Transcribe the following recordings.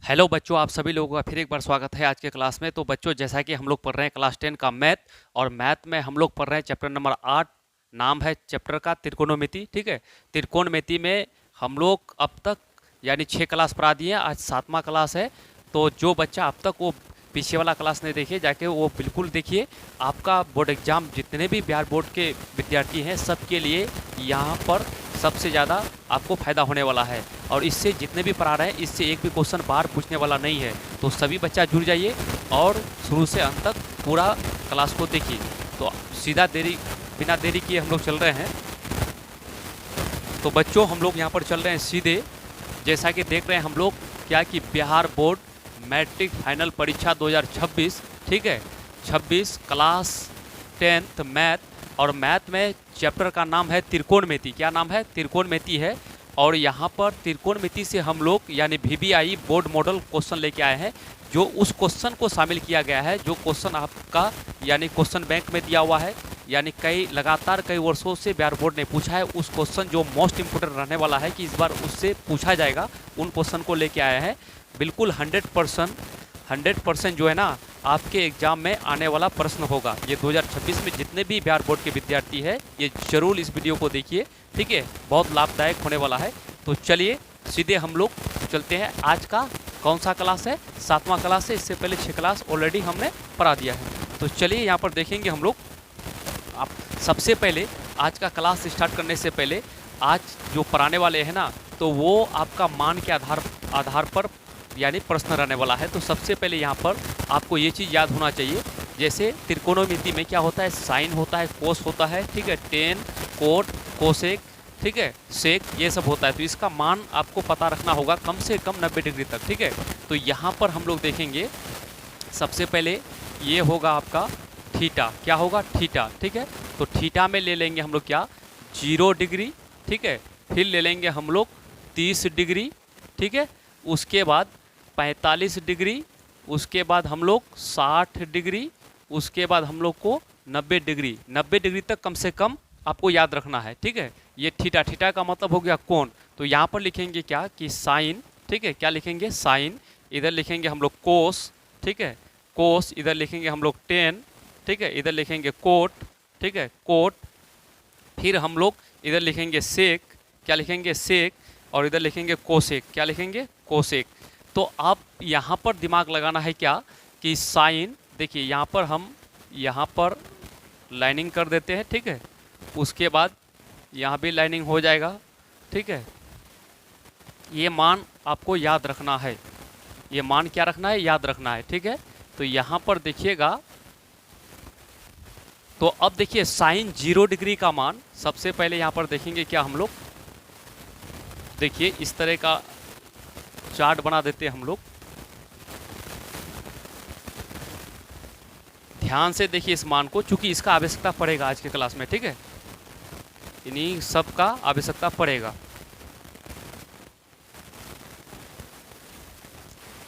Hello बच्चों, आप सभी लोगों का फिर एक बार स्वागत है आज के क्लास में। तो बच्चों, जैसा कि हम लोग पढ़ रहे हैं क्लास 10 का मैथ, और मैथ में हम लोग पढ़ रहे हैं चैप्टर नंबर 8। नाम है चैप्टर का त्रिकोणमिति। ठीक है, त्रिकोणमिति में हम लोग अब तक यानी 6 क्लास पढ़ा दिए हैं, आज 7वां क्लास है। तो जो बच्चा अब तक वो पीछे वाला क्लास नहीं देखिए, जाके वो बिल्कुल देखिए। आपका बोर्ड एग्जाम जितने भी बिहार बोर्ड के विद्यार्थी हैं सबके लिए यहाँ पर सबसे ज़्यादा आपको फ़ायदा होने वाला है। और इससे जितने भी पढ़ा रहे हैं इससे एक भी क्वेश्चन बाहर पूछने वाला नहीं है। तो सभी बच्चा जुड़ जाइए और शुरू से अंत तक पूरा क्लास को देखिए। तो सीधा बिना देरी किए हम लोग चल रहे हैं। तो बच्चों, हम लोग यहाँ पर चल रहे हैं सीधे। जैसा कि देख रहे हैं हम लोग क्या कि बिहार बोर्ड मैट्रिक फाइनल परीक्षा 2026, ठीक है, 26 क्लास 10th मैथ। और मैथ में चैप्टर का नाम है त्रिकोणमिति। क्या नाम है? त्रिकोणमिति है। और यहाँ पर त्रिकोणमिति से हम लोग यानी VBI बोर्ड मॉडल क्वेश्चन लेके आए हैं, जो उस क्वेश्चन को शामिल किया गया है जो क्वेश्चन आपका यानी क्वेश्चन बैंक में दिया हुआ है, यानी लगातार कई वर्षों से बिहार बोर्ड ने पूछा है। उस क्वेश्चन जो मोस्ट इंपोर्टेंट रहने वाला है कि इस बार उससे पूछा जाएगा, उन क्वेश्चन को लेके आए हैं। बिल्कुल 100% जो है ना आपके एग्जाम में आने वाला प्रश्न होगा। ये 2026 में जितने भी बिहार बोर्ड के विद्यार्थी हैं ये जरूर इस वीडियो को देखिए, ठीक है, बहुत लाभदायक होने वाला है। तो चलिए सीधे हम लोग चलते हैं। आज का कौन सा क्लास है? 7वां क्लास है। इससे पहले 6 क्लास ऑलरेडी हमने पढ़ा दिया है। तो चलिए यहाँ पर देखेंगे हम लोग। आप सबसे पहले आज का क्लास स्टार्ट करने से पहले आज जो पढ़ाने वाले हैं ना, तो वो आपका मान के आधार पर यानी प्रश्न रहने वाला है। तो सबसे पहले यहाँ पर आपको ये चीज़ याद होना चाहिए, जैसे त्रिकोणमिति में क्या होता है, साइन होता है, कोस होता है, ठीक है, टेन, कोट, कोसेक, ठीक है, सेक, ये सब होता है। तो इसका मान आपको पता रखना होगा कम से कम 90 डिग्री तक, ठीक है। तो यहाँ पर हम लोग देखेंगे सबसे पहले ये होगा आपका थीटा। क्या होगा? थीटा, ठीक है। तो थीटा में ले लेंगे हम लोग क्या, 0 डिग्री, ठीक है। फिर ले लेंगे हम लोग 30 डिग्री, ठीक है। उसके बाद 45 डिग्री, उसके बाद हम लोग 60 डिग्री, उसके बाद हम लोग को 90 डिग्री। 90 डिग्री तक कम से कम आपको याद रखना है, ठीक है। ये थीटा, थीटा का मतलब हो गया कोण। तो यहाँ पर लिखेंगे क्या कि साइन, ठीक है। क्या लिखेंगे? साइन। इधर लिखेंगे हम लोग कोस, ठीक है, कोस। इधर लिखेंगे हम लोग टेन, ठीक है। इधर लिखेंगे कोट, ठीक है, कोट। फिर हम लोग इधर लिखेंगे सेक। क्या लिखेंगे? सेक। और इधर लिखेंगे कोसेक। क्या लिखेंगे? कोसेक। तो आप यहाँ पर दिमाग लगाना है क्या कि साइन, देखिए यहाँ पर हम यहाँ पर लाइनिंग कर देते हैं, ठीक है। उसके बाद यहाँ भी लाइनिंग हो जाएगा, ठीक है। ये मान आपको याद रखना है। ये मान क्या रखना है? याद रखना है, ठीक है। तो यहाँ पर देखिएगा, तो अब देखिए साइन 0 डिग्री का मान सबसे पहले यहाँ पर देखेंगे क्या हम लोग। देखिए इस तरह का चार्ट बना देते हैं हम लोग। ध्यान से देखिए इस मान को, चूंकि इसका आवश्यकता पड़ेगा आज के क्लास में, ठीक है। इन्हीं सब का आवश्यकता पड़ेगा।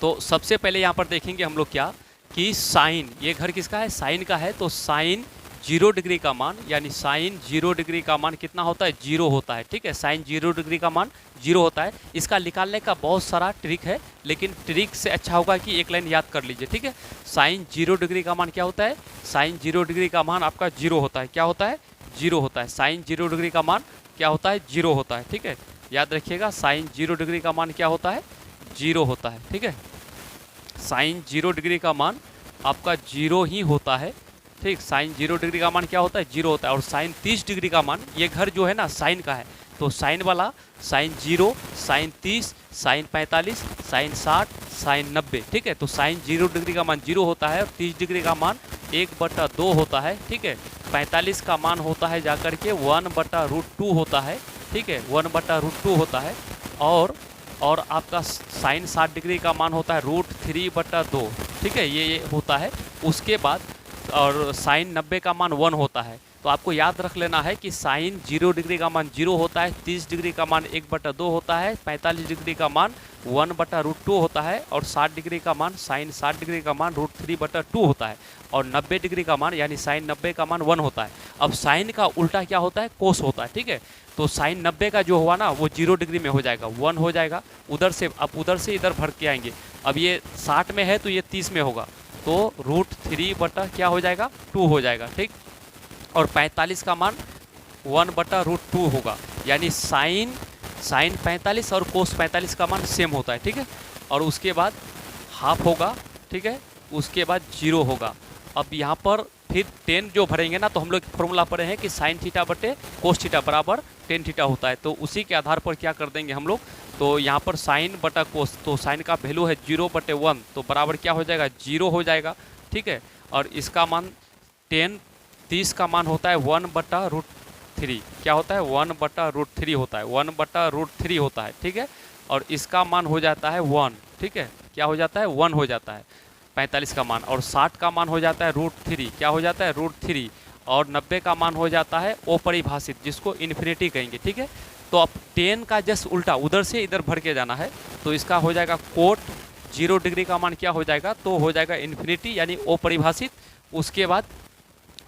तो सबसे पहले यहाँ पर देखेंगे हम लोग क्या कि साइन, ये घर किसका है? साइन का है। तो साइन 0 डिग्री का मान यानी साइन 0 डिग्री का मान कितना होता है? 0 होता है, ठीक है। साइन 0 डिग्री का मान 0 होता है। इसका निकालने का बहुत सारा ट्रिक है, लेकिन ट्रिक से अच्छा होगा कि एक लाइन याद कर लीजिए, ठीक है। साइन 0 डिग्री का मान क्या होता है? साइन 0 डिग्री का मान आपका 0 होता है। क्या होता है? 0 होता है। साइन 0 डिग्री का मान क्या होता है? 0 होता है, ठीक है। याद रखिएगा, साइन 0 डिग्री का मान क्या होता है? 0 होता है, ठीक है। साइन 0 डिग्री का मान आपका 0 ही होता है, ठीक। साइन 0 डिग्री का मान क्या होता है? 0 होता है। और साइन 30 डिग्री का मान, ये घर जो है ना साइन का है, तो साइन वाला sine 0, sine 30, sine 45, sine 60, sine 90, ठीक है। तो साइन 0 डिग्री का मान 0 होता है और 30 डिग्री का मान 1/2 होता है, ठीक है। 45 का मान होता है जाकर के 1/√2 होता है, ठीक है, 1/√2 होता है। और आपका साइन 60 डिग्री का मान होता है √3/2, ठीक है, ये होता है। उसके बाद और साइन 90 का मान 1 होता है। तो तो आपको याद रख लेना है कि साइन 0 डिग्री का मान 0 होता है, 30 डिग्री का मान 1/2 होता है, 45 डिग्री का मान 1/√2 होता है, और 60 डिग्री का मान साइन 60 डिग्री का मान √3/2 होता है, और 90 डिग्री का मान यानी साइन 90 का मान 1 होता है। अब साइन का उल्टा क्या होता है? कोस होता है, ठीक है। तो साइन 90 का जो हुआ ना वो 0 डिग्री में हो जाएगा, 1 हो जाएगा। उधर से अब उधर से इधर भर के आएंगे। अब ये 60 में है तो ये 30 में होगा, तो √3 क्या हो जाएगा? 2 हो जाएगा, ठीक। और 45 का मान 1/√2 होगा, यानी साइन 45 और कोस 45 का मान सेम होता है, ठीक है। और उसके बाद हाफ होगा, ठीक है, उसके बाद 0 होगा। अब यहाँ पर फिर 10 जो भरेंगे ना, तो हम लोग फॉर्मूला पढ़े हैं कि साइन थीटा बटे कोस थीटा बराबर टेन थीटा होता है। तो उसी के आधार पर क्या कर देंगे हम लोग, तो यहाँ पर साइन बटा कोस, तो साइन का वैल्यू है 0/1, तो बराबर क्या हो जाएगा? 0 हो जाएगा, ठीक है। और इसका मान 30 का मान होता है 1/√3, क्या होता है? 1/√3 होता है, 1/√3 होता है, ठीक है। और इसका मान हो जाता है 1, ठीक है, क्या हो जाता है? 1 हो जाता है 45 का मान, और 60 का मान हो जाता है √3, क्या हो जाता है? √3, और 90 का मान हो जाता है अपरिभाषित, जिसको इन्फिनिटी कहेंगे, ठीक है। तो अब 10 का जस्ट उल्टा उधर से इधर भर के जाना है, तो इसका हो जाएगा कोट 0 डिग्री का मान क्या हो जाएगा? तो हो जाएगा इन्फिनिटी यानी अपरिभाषित। उसके बाद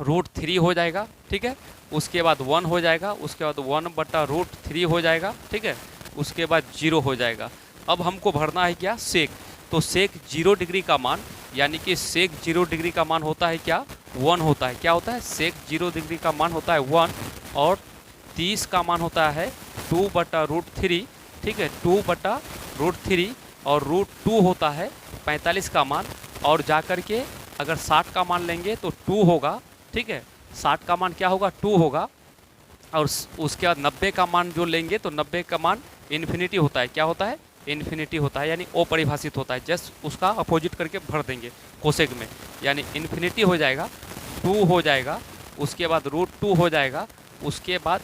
√3 हो जाएगा, ठीक है। उसके बाद 1 हो जाएगा, उसके बाद 1/√3 हो जाएगा, ठीक है। उसके बाद 0 हो जाएगा। अब हमको भरना है क्या? सेक। तो सेक 0 डिग्री का मान, यानी कि सेक 0 डिग्री का मान होता है क्या? 1 होता है, क्या होता है? सेक 0 डिग्री का मान होता है 1, और 30 का मान होता है 2/√3, ठीक है, 2/√3, और √2 होता है 45 का मान, और जाकर के अगर 60 का मान लेंगे तो 2 होगा, ठीक है। 60 का मान क्या होगा? 2 होगा। और उसके बाद 90 का मान जो लेंगे तो 90 का मान इन्फिनिटी होता है, क्या होता है? इन्फिनिटी होता है, यानी अपरिभाषित होता है। जस्ट उसका अपोजिट करके भर देंगे कोसेक में, यानी इन्फिनिटी हो जाएगा, 2 हो जाएगा, उसके बाद √2 हो जाएगा, उसके बाद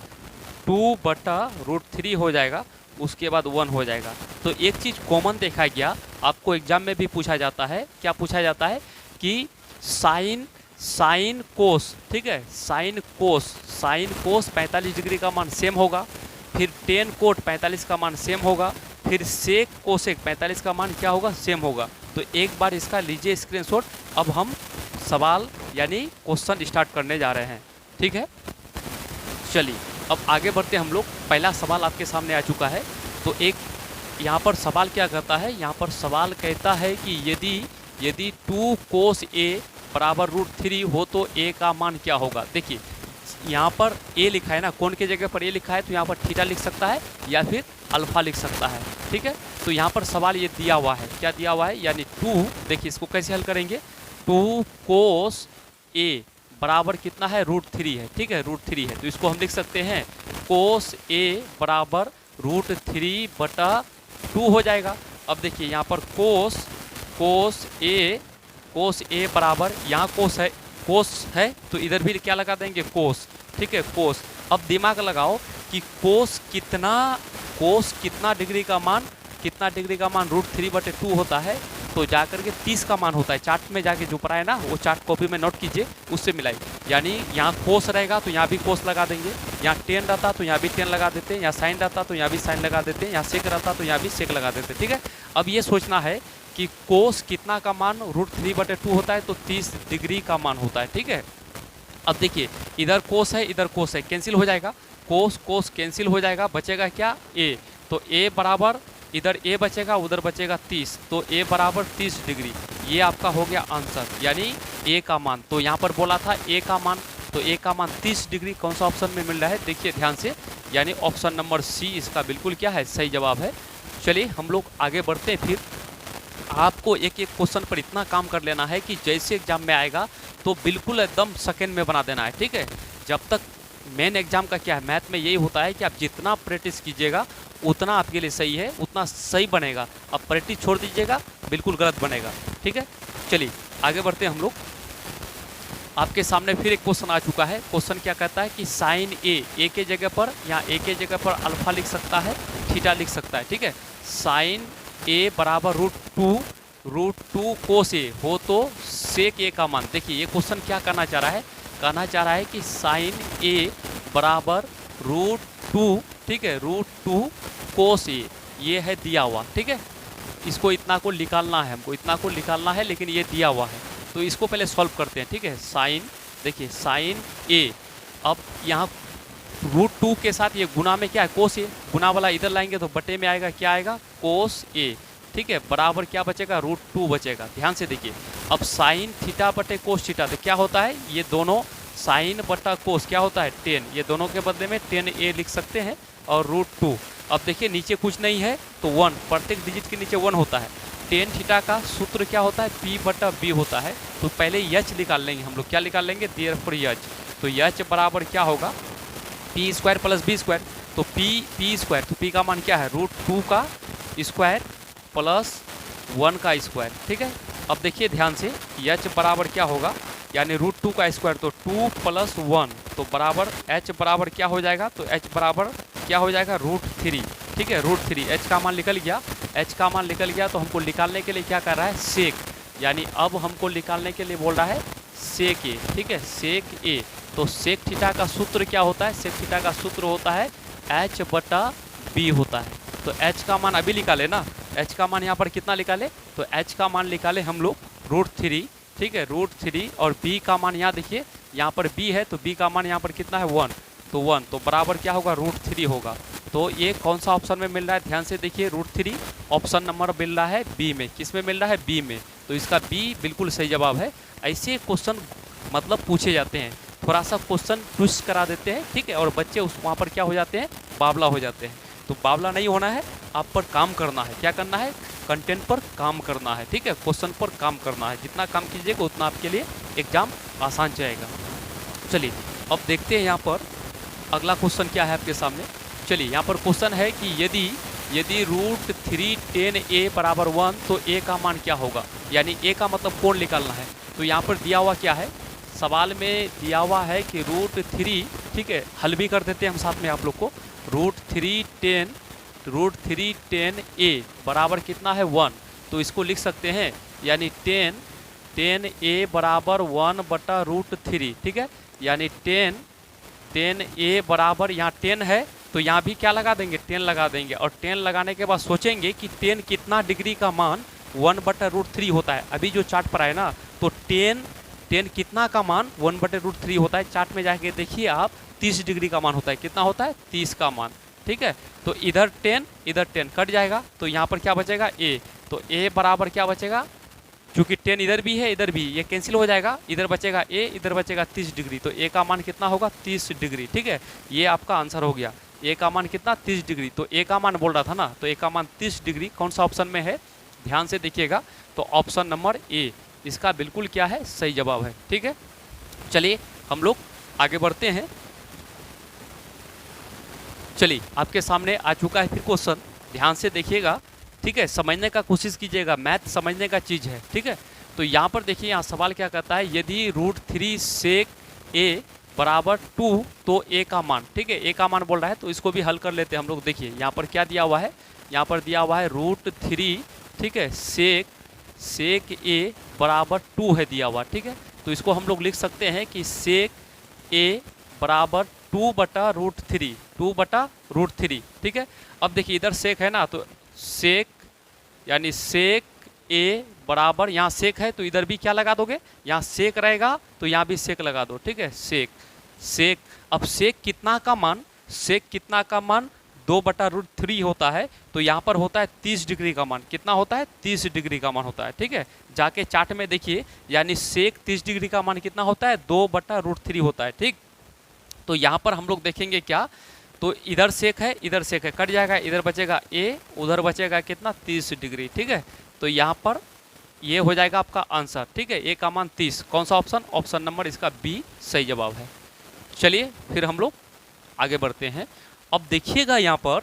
2/√3 हो जाएगा, उसके बाद 1 हो जाएगा। तो एक चीज़ कॉमन देखा गया, आपको एग्जाम में भी पूछा जाता है, क्या पूछा जाता है कि साइन कोस, ठीक है, साइन कोस 45 डिग्री का मान सेम होगा, फिर टेन कोट 45 का मान सेम होगा, फिर सेक कोसेक 45 का मान क्या होगा? सेम होगा। तो एक बार इसका लीजिए स्क्रीनशॉट। अब हम सवाल यानी क्वेश्चन स्टार्ट करने जा रहे हैं, ठीक है। चलिए अब आगे बढ़ते हम लोग। पहला सवाल आपके सामने आ चुका है। तो एक यहाँ पर सवाल क्या कहता है? यहाँ पर सवाल कहता है कि यदि 2 कोस A बराबर √3 हो तो A का मान क्या होगा? देखिए यहाँ पर A लिखा है ना, कौन की जगह पर A लिखा है, तो यहाँ पर थीटा लिख सकता है या फिर अल्फा लिख सकता है, ठीक है। तो यहाँ पर सवाल ये दिया हुआ है, क्या दिया हुआ है? यानी 2, देखिए इसको कैसे हल करेंगे, 2 कोस A बराबर कितना है? √3 है, ठीक है, √3 है। तो इसको हम लिख सकते हैं कोस A बराबर √3/2 हो जाएगा। अब देखिए यहाँ पर कोस A बराबर, यहाँ कोस है तो इधर भी क्या लगा देंगे? कोस, ठीक है, कोस। अब दिमाग लगाओ कि कोस कितना डिग्री का मान √3/2 होता है, तो जाकर के 30 का मान होता है। चार्ट में जाके जो पढ़ा है ना, वो चार्ट कॉपी में नोट कीजिए, उससे मिलाइए। यानी यहाँ कोस रहेगा तो यहाँ भी कोस लगा देंगे, यहाँ 10 रहता तो यहाँ भी 10 लगा देते हैं, यहाँ साइन रहता तो यहाँ भी साइन लगा देते हैं, यहाँ सेक रहता तो यहाँ भी सेक लगा देते हैं, ठीक है। अब ये सोचना है कि कोस कितना का मान √3/2 होता है, तो 30 डिग्री का मान होता है, ठीक है। अब देखिए इधर कोस है, इधर कोस है, कैंसिल हो जाएगा, कोस कैंसिल हो जाएगा, बचेगा क्या? A। तो A बराबर, इधर A बचेगा, उधर बचेगा 30, तो A बराबर 30 डिग्री। ये आपका हो गया आंसर, यानी A का मान। तो यहाँ पर बोला था A का मान, तो A का मान 30 डिग्री कौन सा ऑप्शन में मिल रहा है? देखिए ध्यान से, यानी ऑप्शन नंबर C इसका बिल्कुल क्या है? सही जवाब है। चलिए हम लोग आगे बढ़ते हैं। फिर आपको एक एक क्वेश्चन पर इतना काम कर लेना है कि जैसे एग्जाम में आएगा तो बिल्कुल एकदम सेकंड में बना देना है, ठीक है। जब तक मेन एग्जाम का क्या है, मैथ में यही होता है कि आप जितना प्रैक्टिस कीजिएगा उतना आपके लिए सही है, उतना सही बनेगा। अब प्रैक्टिस छोड़ दीजिएगा, बिल्कुल गलत बनेगा, ठीक है। चलिए आगे बढ़ते हैं हम लोग। आपके सामने फिर एक क्वेश्चन आ चुका है। क्वेश्चन क्या कहता है कि साइन ए के जगह पर, यहाँ ए के जगह पर अल्फा लिख सकता है, थीटा लिख सकता है, ठीक है। साइन A बराबर √2 कोस A हो तो सेक A का मान। देखिए ये क्वेश्चन क्या करना चाह रहा है कहना चाह रहा है कि साइन ए बराबर √2, ठीक है, √2 कोस ए, ये है दिया हुआ, ठीक है। इसको इतना को निकालना है, हमको इतना को निकालना है, लेकिन ये दिया हुआ है, तो इसको पहले सॉल्व करते हैं, ठीक है। साइन, देखिए साइन ए, अब यहाँ √2 के साथ ये गुना में क्या है, कोस ए, गुना वाला इधर लाएंगे तो बटे में आएगा, क्या आएगा, कोस ए, ठीक है, बराबर क्या बचेगा, √2 बचेगा। ध्यान से देखिए, अब साइन थीटा बटे कोस थीटा, तो क्या होता है, ये दोनों साइन बटा कोस क्या होता है, 10, ये दोनों के बदले में 10a लिख सकते हैं, और √2। अब देखिए नीचे कुछ नहीं है तो 1, प्रत्येक डिजिट के नीचे 1 होता है। टेन थीटा का सूत्र क्या होता है, P बटा B होता है। तो पहले एच निकाल लेंगे हम लोग, क्या निकाल लेंगे, देयरफॉर एच। तो एच बराबर क्या होगा, p² + b²। तो p² तो p का मान क्या है, √2 का स्क्वायर प्लस 1 का स्क्वायर, ठीक है। अब देखिए ध्यान से, एच बराबर क्या होगा, यानी √2 का स्क्वायर, तो 2 + 1, तो बराबर h बराबर क्या हो जाएगा, तो h बराबर क्या हो जाएगा, √3, ठीक है, √3। h का मान निकल गया, h का मान निकल गया, तो हमको निकालने के लिए क्या कर रहा है, सेक, यानी अब हमको निकालने के लिए बोल रहा है सेक ए, ठीक है, सेक ए। तो सेक थीटा का सूत्र क्या होता है, सेक थीटा का सूत्र होता है h बटा b होता है। तो h का मान अभी निकाले ना, h का मान यहाँ पर कितना निकाले, तो h का मान निकाले हम लोग √3, ठीक है, √3, और b का मान यहाँ देखिए, यहाँ पर b है, तो b का मान यहाँ पर कितना है, 1, तो 1, तो बराबर क्या होगा, √3 होगा। तो ये कौन सा ऑप्शन में मिल रहा है, ध्यान से देखिए, √3 ऑप्शन नंबर मिल रहा है बी में। किस में मिल रहा है, बी में। तो इसका बी बिल्कुल सही जवाब है। ऐसे क्वेश्चन मतलब पूछे जाते हैं, थोड़ा सा क्वेश्चन ट्विस्ट करा देते हैं, ठीक है, और बच्चे उस वहाँ पर क्या हो जाते हैं, बावला हो जाते हैं। तो बावला नहीं होना है, आप पर काम करना है, क्या करना है, कंटेंट पर काम करना है, ठीक है, क्वेश्चन पर काम करना है। जितना काम कीजिएगा उतना आपके लिए एग्जाम आसान जाएगा। चलिए अब देखते हैं यहाँ पर अगला क्वेश्चन क्या है आपके सामने। चलिए यहाँ पर क्वेश्चन है कि यदि √3 10a बराबर 1, तो a का मान क्या होगा, यानी a का मतलब कोण निकालना है। तो यहाँ पर दिया हुआ क्या है, सवाल में दिया हुआ है कि √3, ठीक है, हल भी कर देते हैं हम साथ में आप लोग को। √3 10a बराबर कितना है, 1, तो इसको लिख सकते हैं, यानी 10a बराबर 1 बटा √3, ठीक है, यानी 10a बराबर, यहाँ 10 है तो यहाँ भी क्या लगा देंगे, 10 लगा देंगे, और 10 लगाने के बाद सोचेंगे कि 10 कितना डिग्री का मान 1 बटा √3 होता है। अभी जो चार्ट पर आए ना, तो 10 कितना का मान 1 बटे √3 होता है, चार्ट में जाके देखिए आप, 30 डिग्री का मान होता है। कितना होता है, 30 का मान, ठीक है। तो इधर 10 कट जाएगा, तो यहाँ पर क्या बचेगा, a। तो a बराबर क्या बचेगा, क्योंकि 10 इधर भी है इधर भी, ये कैंसिल हो जाएगा, इधर बचेगा a, इधर बचेगा 30 डिग्री, तो a का मान कितना होगा, 30 डिग्री, ठीक है। ये आपका आंसर हो गया, a का मान कितना, 30 डिग्री। तो a का मान बोल रहा था ना, तो a का मान 30 डिग्री कौन सा ऑप्शन में है, ध्यान से देखिएगा, तो ऑप्शन नंबर ए इसका बिल्कुल क्या है, सही जवाब है, ठीक है। चलिए हम लोग आगे बढ़ते हैं। चलिए आपके सामने आ चुका है फिर क्वेश्चन, ध्यान से देखिएगा, ठीक है, समझने का कोशिश कीजिएगा, मैथ समझने का चीज़ है, ठीक है। तो यहाँ पर देखिए, यहाँ सवाल क्या कहता है, यदि √3 सेक ए बराबर 2, तो a का मान, ठीक है, a का मान बोल रहा है, तो इसको भी हल कर लेते हैं हम लोग। देखिए यहाँ पर क्या दिया हुआ है, यहाँ पर दिया हुआ है √3, ठीक है, सेक a बराबर 2 है दिया हुआ, ठीक है। तो इसको हम लोग लिख सकते हैं कि सेक a बराबर 2 बटा √3, ठीक है। अब देखिए इधर सेक है ना, तो सेक यानी सेक a बराबर, यहाँ सेक है तो इधर भी क्या लगा दोगे, यहाँ सेक रहेगा तो यहाँ भी सेक लगा दो, ठीक है, सेक। अब सेक कितना का मान 2 बटा √3 होता है, तो यहाँ पर होता है 30 डिग्री का मान। कितना होता है, 30 डिग्री का मान होता है, ठीक है। जाके चार्ट में देखिए, यानी सेक 30 डिग्री का मान कितना होता है, 2 बटा √3 होता है, ठीक। तो यहाँ पर हम लोग देखेंगे क्या, तो इधर सेक है इधर सेक है, कट जाएगा, इधर बचेगा a, उधर बचेगा कितना, 30 डिग्री, ठीक है। तो यहाँ पर ये हो जाएगा आपका आंसर, ठीक है, a का मान 30। कौन सा ऑप्शन, ऑप्शन नंबर इसका बी सही जवाब है। चलिए फिर हम लोग आगे बढ़ते हैं। अब देखिएगा यहाँ पर,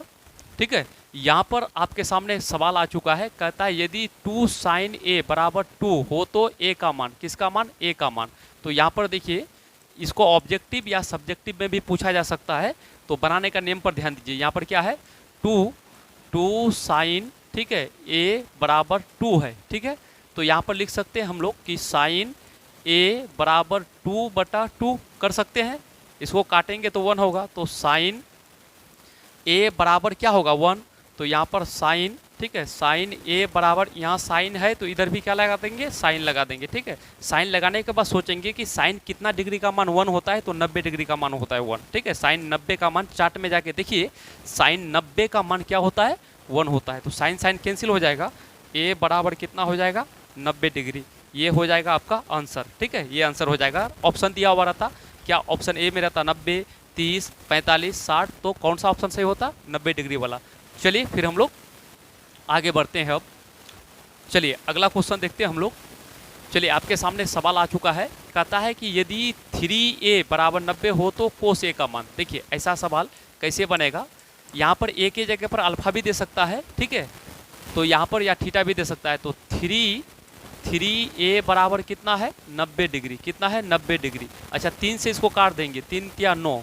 ठीक है, यहाँ पर आपके सामने सवाल आ चुका है, कहता है यदि 2 sin a बराबर 2 हो तो a का मान, किसका मान, a का मान। तो यहाँ पर देखिए, इसको ऑब्जेक्टिव या सब्जेक्टिव में भी पूछा जा सकता है, तो बनाने का नियम पर ध्यान दीजिए। यहाँ पर क्या है, 2 sin, ठीक है, a बराबर 2 है, ठीक है। तो यहाँ पर लिख सकते हैं हम लोग कि साइन ए बराबर 2/2 कर सकते हैं। इसको काटेंगे तो 1 होगा, तो साइन ए बराबर क्या होगा 1। तो यहाँ पर साइन, ठीक है, साइन ए बराबर, यहाँ साइन है तो इधर भी क्या लगा देंगे, साइन लगा देंगे। ठीक है, साइन लगाने के बाद सोचेंगे कि साइन कितना डिग्री का मान 1 होता है, तो 90 डिग्री का मान होता है 1। ठीक है, साइन 90 का मान, चार्ट में जाके देखिए साइन 90 का मान क्या होता है, 1 होता है। तो साइन साइन कैंसिल हो जाएगा, ए बराबर कितना हो जाएगा 90 डिग्री। ये हो जाएगा आपका आंसर। ठीक है, ये आंसर हो जाएगा। ऑप्शन दिया हुआ रहता, क्या ऑप्शन ए में रहता 90, 30, 45, 60, तो कौन सा ऑप्शन सही होता, 90 डिग्री वाला। चलिए फिर हम लोग आगे बढ़ते हैं। अब चलिए अगला क्वेश्चन देखते हैं हम लोग। चलिए आपके सामने सवाल आ चुका है, कहता है कि यदि 3a बराबर 90 हो तो कोस ए का मान। देखिए ऐसा सवाल कैसे बनेगा, यहाँ पर ए के जगह पर अल्फा भी दे सकता है, ठीक है, तो यहाँ पर या थीटा भी दे सकता है। तो 3a बराबर कितना है 90 डिग्री, कितना है 90 डिग्री। अच्छा 3 से इसको काट देंगे, 3 या 9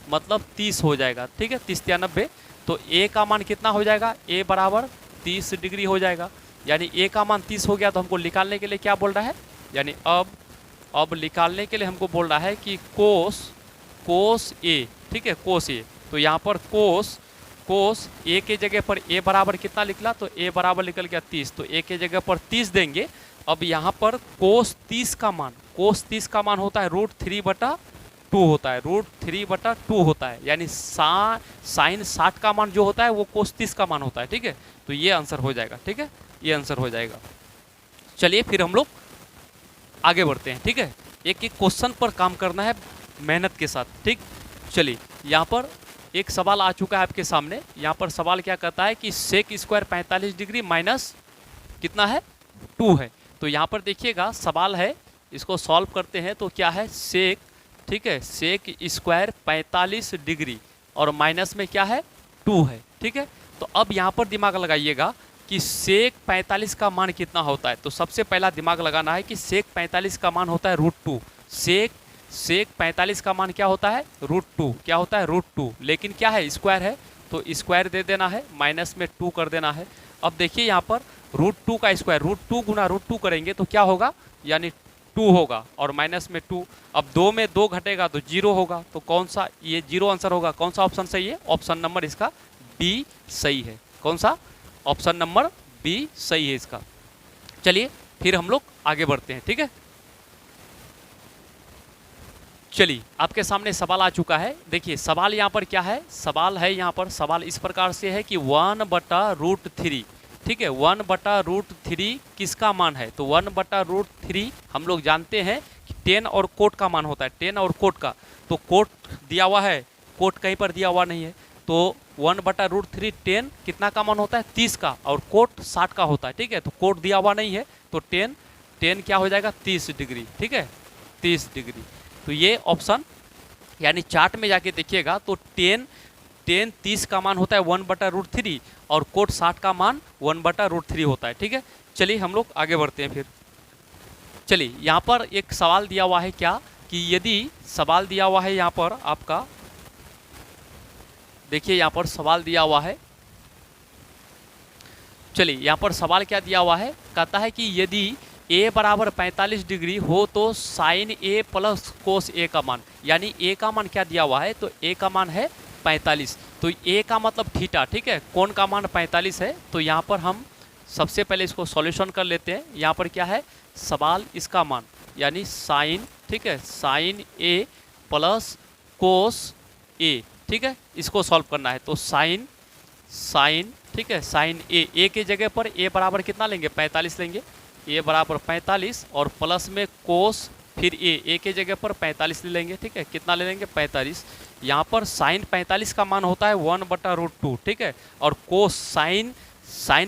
मतलब 30 हो जाएगा। ठीक है, 30 या 90, तो a का मान कितना हो जाएगा, a बराबर 30 डिग्री हो जाएगा। यानी a का मान 30 हो गया, तो हमको निकालने के लिए क्या बोल रहा है, यानी अब निकालने के लिए हमको बोल रहा है कि कोस a, ठीक है, कोस a। तो यहाँ पर कोस a के जगह पर a बराबर कितना निकला, तो a बराबर निकल गया 30, तो a के जगह पर 30 देंगे। अब यहाँ पर कोस 30 का मान होता है √3/2 होता है, √3/2 होता है। यानी साइन 60 का मान जो होता है वो कोस 30 का मान होता है। ठीक है, तो ये आंसर हो जाएगा। ठीक है, ये आंसर हो जाएगा। चलिए फिर हम लोग आगे बढ़ते हैं। ठीक है, एक एक क्वेश्चन पर काम करना है मेहनत के साथ। ठीक, चलिए यहाँ पर एक सवाल आ चुका है आपके सामने। यहाँ पर सवाल क्या कहता है कि सेक स्क्वायर 45 डिग्री माइनस कितना है 2 है। तो यहाँ पर देखिएगा सवाल है, इसको सॉल्व करते हैं तो क्या है सेक, ठीक है, सेक स्क्वायर 45 डिग्री और माइनस में क्या है 2 है। ठीक है, तो अब यहाँ पर दिमाग लगाइएगा कि सेक 45 का मान कितना होता है। तो सबसे पहला दिमाग लगाना है कि सेक 45 का मान होता है √2। सेक 45 का मान क्या होता है √2, क्या होता है √2, लेकिन क्या है स्क्वायर है तो स्क्वायर दे देना है, माइनस में 2 कर देना है। अब देखिए यहाँ पर √2 का स्क्वायर, √2 गुना √2 करेंगे तो क्या होगा, यानी 2 होगा और माइनस में 2। अब 2 में 2 घटेगा तो 0 होगा, तो कौन सा, ये 0 आंसर होगा। कौन सा ऑप्शन सही है, ऑप्शन नंबर इसका बी सही है। कौन सा, ऑप्शन नंबर बी सही है इसका। चलिए फिर हम लोग आगे बढ़ते हैं। ठीक है, चलिए आपके सामने सवाल आ चुका है। देखिए सवाल यहाँ पर क्या है, सवाल है यहाँ पर, सवाल इस प्रकार से है कि 1/√3, ठीक है, 1/√3 किसका मान है। तो 1/√3 हम लोग जानते हैं कि 10 और कोट का मान होता है, 10 और कोट का। तो कोट दिया हुआ है, कोट कहीं पर दिया हुआ नहीं है, तो 1/√3 10 कितना का मान होता है 30 का, और कोट 60 का होता है। ठीक है, तो कोट दिया हुआ नहीं है, तो 10 क्या हो जाएगा 30 डिग्री। ठीक है, 30 डिग्री। तो ये ऑप्शन, यानी चार्ट में जाके देखिएगा तो 10 30 का मान होता है 1/√3 और कोट 60 का मान 1/√3 होता है। ठीक है, चलिए हम लोग आगे बढ़ते हैं फिर। चलिए यहाँ पर एक सवाल दिया हुआ है क्या, कि यदि सवाल दिया हुआ है यहाँ पर आपका, देखिए यहाँ पर सवाल दिया हुआ है। चलिए यहाँ पर सवाल क्या दिया हुआ है, कहता है कि यदि a बराबर 45 डिग्री हो तो sine a plus cos a का मान, यानी a का मान क्या दिया हुआ है, तो a का मान है 45, तो a का मतलब थीटा। ठीक है, कोण का मान 45 है। तो यहाँ पर हम सबसे पहले इसको सॉल्यूशन कर लेते हैं। यहाँ पर क्या है सवाल, इसका मान यानी साइन, ठीक है, sine a plus cos a, ठीक है, इसको सॉल्व करना है। तो साइन, ठीक है, साइन a के जगह पर a बराबर कितना लेंगे 45 लेंगे, a बराबर 45 और प्लस में कोस, फिर a के जगह पर 45 ले लेंगे। ठीक है, कितना ले लेंगे 45। यहाँ पर साइन 45 का मान होता है 1/√2, ठीक है, और कोस साइन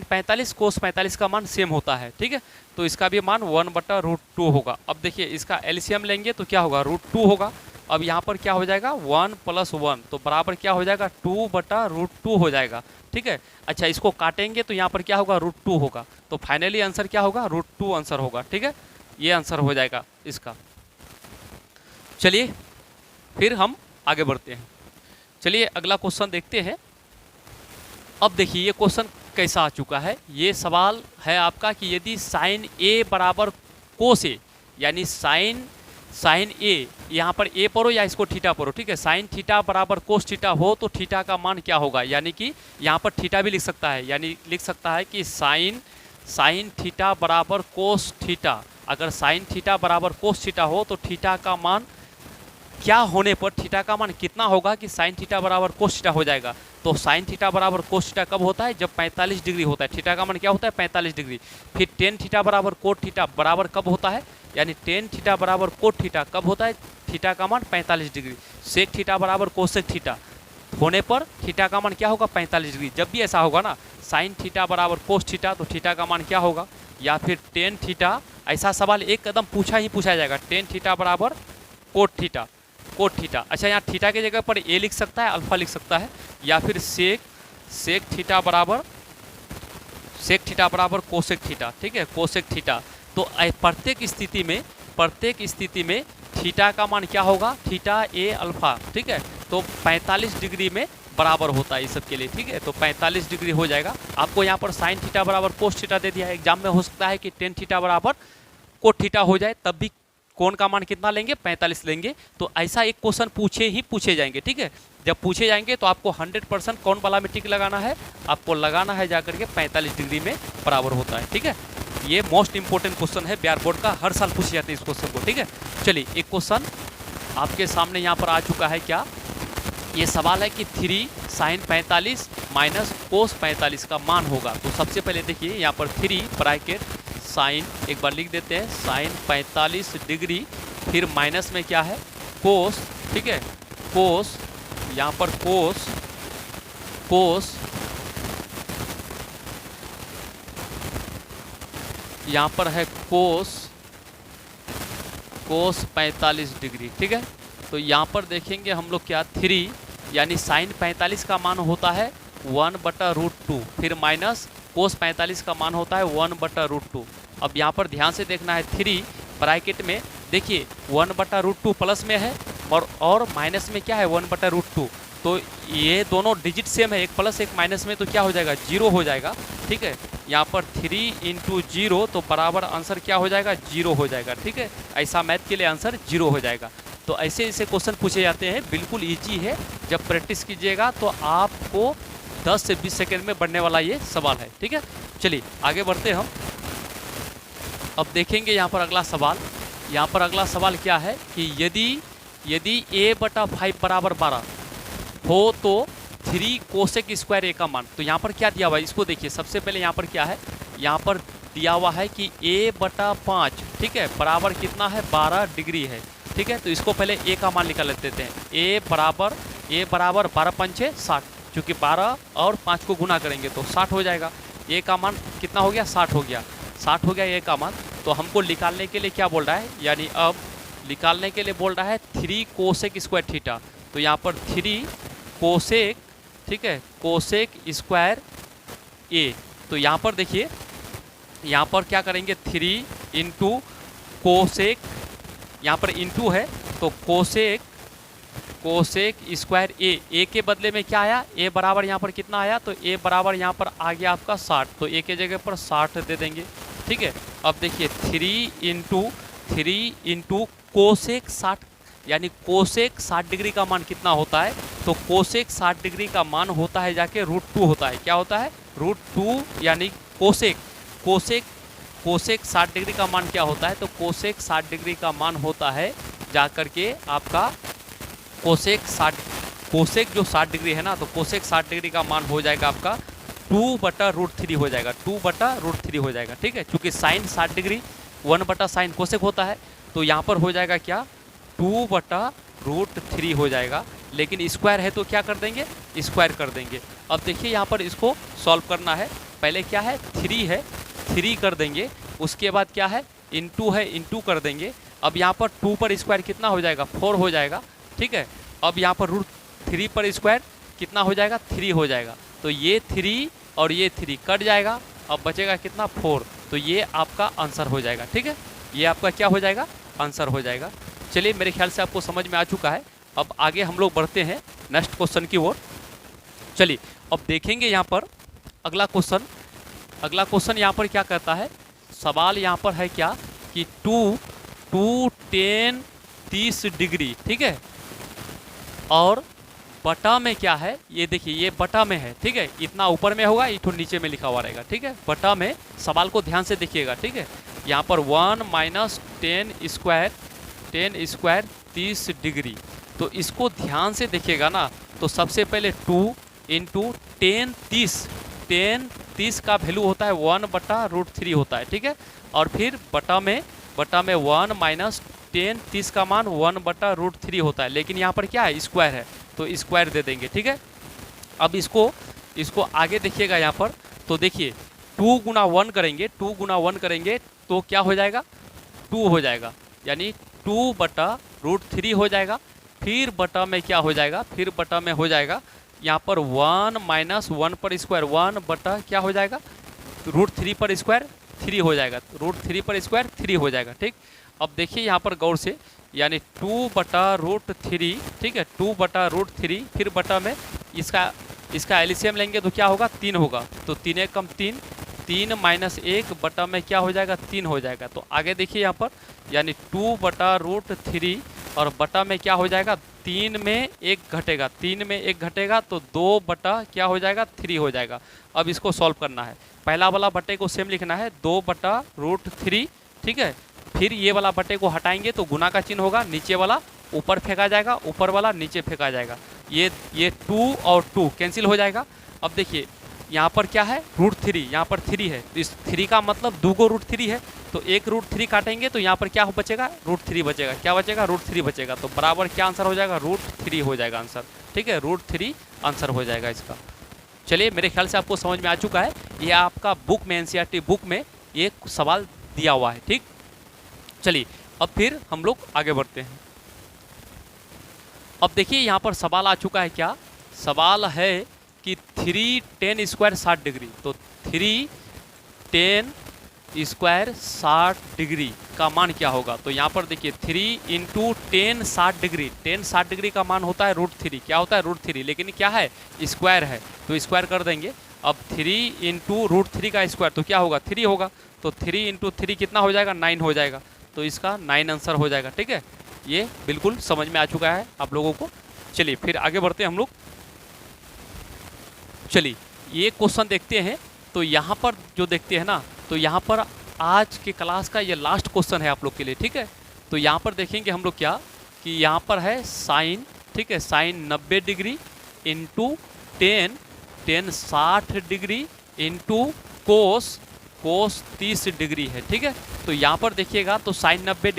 45 कोस 45 का मान सेम होता है। ठीक है, तो इसका भी मान 1/√2 होगा। अब देखिए इसका एलसीएम लेंगे तो क्या होगा √2 होगा। अब यहाँ पर क्या हो जाएगा 1 + 1, तो बराबर क्या हो जाएगा 2/√2 हो जाएगा। ठीक है, अच्छा इसको काटेंगे तो यहाँ पर क्या होगा √2 होगा, तो फाइनली आंसर क्या होगा √2 आंसर होगा। ठीक है, ये आंसर हो जाएगा इसका। चलिए फिर हम आगे बढ़ते हैं। चलिए अगला क्वेश्चन देखते हैं। अब देखिए ये क्वेश्चन कैसा आ चुका है। ये सवाल है आपका कि यदि साइन a बराबर कोस a, यानी साइन ए, यहाँ पर ए पढ़ो या इसको थीटा पढ़ो, ठीक है। साइन थीटा बराबर कोस थीटा हो तो थीटा का मान क्या होगा, यानी कि यहाँ पर थीटा भी लिख सकता है, यानी लिख सकता है कि साइन थीटा बराबर कोस थीटा। अगर साइन थीटा बराबर कोस थीटा हो तो थीटा का मान क्या होने पर, थीटा का मान कितना होगा कि साइन थीटा बराबर कोस थीटा हो जाएगा। तो साइन थीटा बराबर कोस थीटा कब होता है, जब 45 डिग्री होता है। थीटा का मान क्या होता है, 45 डिग्री। फिर टेन थीटा बराबर कोट थीटा बराबर कब होता है, यानी टेन थीटा बराबर कोट थीटा कब होता है, थीटा का मान 45 डिग्री। सेक थीटा बराबर कोसेक थीटा होने पर थीटा का मान क्या होगा, 45 डिग्री। जब भी ऐसा होगा ना, साइन थीटा बराबर कोस थीटा, तो थीटा का मान क्या होगा। या फिर टेन थीटा, ऐसा सवाल एक कदम पूछा जाएगा, टेन थीटा बराबर कोट थीटा, कोट थीटा। अच्छा, यहाँ थीटा की जगह पर ए लिख सकता है, अल्फा लिख सकता है। या फिर सेक थीटा बराबर कोसेक थीटा, ठीक है, कोसेक थीटा। तो प्रत्येक स्थिति में थीटा का मान क्या होगा, थीटा ए अल्फा, ठीक है। तो 45 डिग्री में बराबर होता है इस सब के लिए, ठीक है। तो 45 डिग्री हो जाएगा। आपको यहाँ पर साइन थीटा बराबर कोस थीटा दे दिया है। एग्जाम में हो सकता है कि टेन थीटा बराबर कोट थीटा हो जाए, तब भी कोण का मान कितना लेंगे, 45 लेंगे। तो ऐसा एक क्वेश्चन पूछे जाएंगे, ठीक है। जब पूछे जाएंगे तो आपको 100% कौन वाला में टिक लगाना है, आपको लगाना है जाकर के 45 डिग्री में बराबर होता है, ठीक है। ये मोस्ट इंपॉर्टेंट क्वेश्चन है बिहार बोर्ड का, हर साल पूछे जाते हैं इस क्वेश्चन को, ठीक है। चलिए, एक क्वेश्चन आपके सामने यहाँ पर आ चुका है। क्या ये सवाल है कि 3 साइन 45 माइनस कोस 45 का मान होगा। तो सबसे पहले देखिए यहाँ पर 3 ब्रैकेट साइन, एक बार लिख देते हैं, साइन 45 डिग्री, फिर माइनस में क्या है, कोस, ठीक है, कोस, यहाँ पर कोस यहाँ पर है कोस 45 डिग्री, ठीक है। तो यहाँ पर देखेंगे हम लोग क्या, 3 यानी साइन 45 का मान होता है 1/√2, फिर माइनस कोस 45 का मान होता है 1/√2। अब यहाँ पर ध्यान से देखना है, 3 ब्रैकेट में देखिए 1/√2 प्लस में है और माइनस में क्या है, 1/√2। तो ये दोनों डिजिट सेम है, एक प्लस एक माइनस में, तो क्या हो जाएगा, 0 हो जाएगा, ठीक है। यहाँ पर 3 × 0 तो बराबर आंसर क्या हो जाएगा, 0 हो जाएगा, ठीक है। ऐसा मैथ के लिए आंसर 0 हो जाएगा। तो ऐसे क्वेश्चन पूछे जाते हैं, बिल्कुल ईजी है। जब प्रैक्टिस कीजिएगा तो आपको 10 से 20 सेकेंड में बढ़ने वाला ये सवाल है, ठीक है। चलिए आगे बढ़ते हम। अब देखेंगे यहाँ पर अगला सवाल। यहाँ पर अगला सवाल क्या है कि यदि a/5 बराबर 12 हो तो 3 कोसेक स्क्वायर ए का मान। तो यहाँ पर क्या दिया हुआ है, इसको देखिए। सबसे पहले यहाँ पर क्या है, यहाँ पर दिया हुआ है कि a/5, ठीक है, बराबर कितना है, 12 डिग्री है, ठीक है। तो इसको पहले a का मान निकाल लेते हैं। a बराबर 12 पंचे 60, क्योंकि 12 और 5 को गुना करेंगे तो 60 हो जाएगा। a का मान कितना हो गया, 60 हो गया, 60 हो गया a का मान। तो हमको निकालने के लिए क्या बोल रहा है, यानी अब निकालने के लिए बोल रहा है 3 कोसेक स्क्वायर थीटा। तो यहाँ पर 3 कोसेक, ठीक है, कोसेक स्क्वायर ए। तो यहाँ पर देखिए, यहाँ पर क्या करेंगे, 3 × कोसेक, यहाँ पर इंटू है तो कोसेक स्क्वायर ए के बदले में क्या आया, ए बराबर यहाँ पर कितना आया, तो ए बराबर यहाँ पर आ गया आपका 60। तो ए के जगह पर 60 दे देंगे, ठीक है। अब देखिए 3 × कोसेक 60, यानी कोसेक 60 डिग्री का मान कितना होता है, तो कोसेक 60 डिग्री का मान होता है जाके √2 होता है। क्या होता है, √2, यानी कोसेक 60 डिग्री का मान क्या होता है, तो कोसेक 60 डिग्री का मान होता है जाकर के आपका कोसेक जो 60 डिग्री है ना, तो कोसेक 60 डिग्री का मान हो जाएगा आपका 2/√3 हो जाएगा, 2/√3 हो जाएगा, ठीक है। क्योंकि साइन 60 डिग्री 1/sin कोसेक होता है, तो यहाँ पर हो जाएगा क्या, 2/√3 हो जाएगा। लेकिन स्क्वायर है तो क्या कर देंगे, स्क्वायर कर देंगे। अब देखिए यहाँ पर इसको सॉल्व करना है। पहले क्या है, 3 है, 3 कर देंगे, उसके बाद क्या है, इंटू है, इंटू कर देंगे। अब यहाँ पर 2 पर स्क्वायर कितना हो जाएगा, 4 हो जाएगा, ठीक है। अब यहाँ पर √3 पर स्क्वायर कितना हो जाएगा, 3 हो जाएगा। तो ये 3 और ये 3 कट जाएगा, अब बचेगा कितना, 4। तो ये आपका आंसर हो जाएगा, ठीक है। ये आपका क्या हो जाएगा, आंसर हो जाएगा। चलिए, मेरे ख्याल से आपको समझ में आ चुका है। अब आगे हम लोग बढ़ते हैं नेक्स्ट क्वेश्चन की ओर। चलिए अब देखेंगे यहाँ पर अगला क्वेश्चन यहाँ पर क्या कहता है। सवाल यहाँ पर है क्या कि 2 2 10 30 डिग्री, ठीक है। और बटा में क्या है, ये देखिए ये बटा में है, ठीक है। इतना ऊपर में होगा, इतना नीचे में लिखा हुआ रहेगा, ठीक है। बटा में सवाल को ध्यान से देखिएगा, ठीक है। यहाँ पर 1 माइनस 10 स्क्वायर 30 डिग्री, तो इसको ध्यान से देखिएगा ना। तो सबसे पहले 2 इंटू 10 30 का वैल्यू होता है 1/√3 होता है, ठीक है। और फिर बटा में 1 माइनस 10 30 का मान 1/√3 होता है, लेकिन यहाँ पर क्या है, स्क्वायर है, तो स्क्वायर दे देंगे, ठीक है। अब इसको आगे देखिएगा यहाँ पर, तो देखिए 2 गुना 1 करेंगे तो क्या हो जाएगा, 2 हो जाएगा, यानी 2/√3 हो जाएगा। फिर बटा में क्या हो जाएगा, यहाँ पर 1 माइनस 1 पर स्क्वायर 1 बटा क्या हो जाएगा, √3 पर स्क्वायर 3 हो जाएगा, √3 पर स्क्वायर 3 हो जाएगा, ठीक। अब देखिए यहाँ पर गौर से, यानी 2/√3, ठीक है, 2/√3, फिर बटा में इसका एलसीएम लेंगे तो क्या होगा, 3 होगा, तो 3 एक कम 3, 3 माइनस 1 बटा में क्या हो जाएगा, 3 हो जाएगा। तो आगे देखिए यहाँ पर, यानी 2/√3 और बटा में क्या हो जाएगा, 3 में 1 घटेगा, तो 2 बटा क्या हो जाएगा, 3 हो जाएगा। अब इसको सॉल्व करना है, पहला वाला बटे को सेम लिखना है, 2/√3, ठीक है। फिर ये वाला बटे को हटाएंगे तो गुना का चिन्ह होगा, नीचे वाला ऊपर फेंका जाएगा, ऊपर वाला नीचे फेंका जाएगा, ये 2 और 2 कैंसिल हो जाएगा। अब देखिए यहाँ पर क्या है, √3, यहाँ पर 3 है, तो इस 3 का मतलब 2 को √3 है, तो एक √3 काटेंगे तो यहाँ पर क्या बचेगा, √3 बचेगा, क्या बचेगा, √3 बचेगा, तो बराबर क्या आंसर हो जाएगा, √3 हो जाएगा आंसर, ठीक है, √3 आंसर हो जाएगा इसका। चलिए मेरे ख्याल से आपको समझ में आ चुका है, ये आपका बुक में एनसीईआरटी बुक में ये सवाल दिया हुआ है, ठीक। चलिए अब फिर हम लोग आगे बढ़ते हैं। अब देखिए यहाँ पर सवाल आ चुका है, क्या सवाल है कि 3 10 स्क्वायर 60 डिग्री, तो 3 10 स्क्वायर 60 डिग्री का मान क्या होगा। तो यहाँ पर देखिए 3 इंटू 10 60 डिग्री, 10 60 डिग्री का मान होता है √3, क्या होता है, √3, लेकिन क्या है, स्क्वायर है, तो स्क्वायर कर देंगे। अब 3 इंटू √3 का स्क्वायर तो क्या होगा, 3 होगा, तो 3 इंटू 3 कितना हो जाएगा, 9 हो जाएगा, तो इसका 9 आंसर हो जाएगा, ठीक है। ये बिल्कुल समझ में आ चुका है आप लोगों को। चलिए फिर आगे बढ़ते हैं हम लोग। चलिए ये क्वेश्चन देखते हैं, तो यहाँ पर जो देखते हैं ना, तो यहाँ पर आज के क्लास का ये लास्ट क्वेश्चन है आप लोग के लिए, ठीक है। तो यहाँ पर देखेंगे हम लोग क्या, कि यहाँ पर है साइन, ठीक है, sine 90 degree into 10 60 degree into cos 30 degree है, ठीक है। तो यहाँ पर देखिएगा, तो साइन 90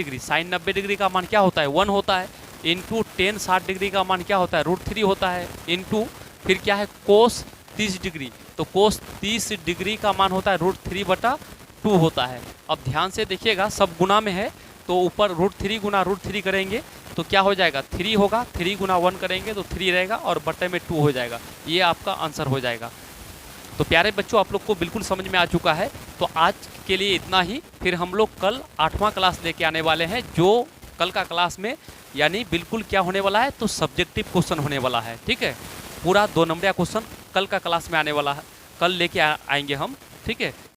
डिग्री का मान क्या होता है, 1 होता है, इंटू 10 60 डिग्री का मान क्या होता है, √3 होता है, इंटू फिर क्या है, कोस 30 डिग्री, तो कोस 30 डिग्री का मान होता है √3/2 होता है। अब ध्यान से देखिएगा, सब गुना में है, तो ऊपर √3 गुना √3 करेंगे तो क्या हो जाएगा, 3 होगा, 3 गुना 1 करेंगे तो 3 रहेगा, और बटे में 2 हो जाएगा, ये आपका आंसर हो जाएगा। तो प्यारे बच्चों, आप लोग को बिल्कुल समझ में आ चुका है। तो आज के लिए इतना ही, फिर हम लोग कल 8वां क्लास लेके आने वाले हैं, जो कल का क्लास में यानी बिल्कुल क्या होने वाला है, तो सब्जेक्टिव क्वेश्चन होने वाला है, ठीक है। पूरा 2 नंबरिया क्वेश्चन कल का क्लास में आने वाला है, कल लेके आएंगे हम, ठीक है।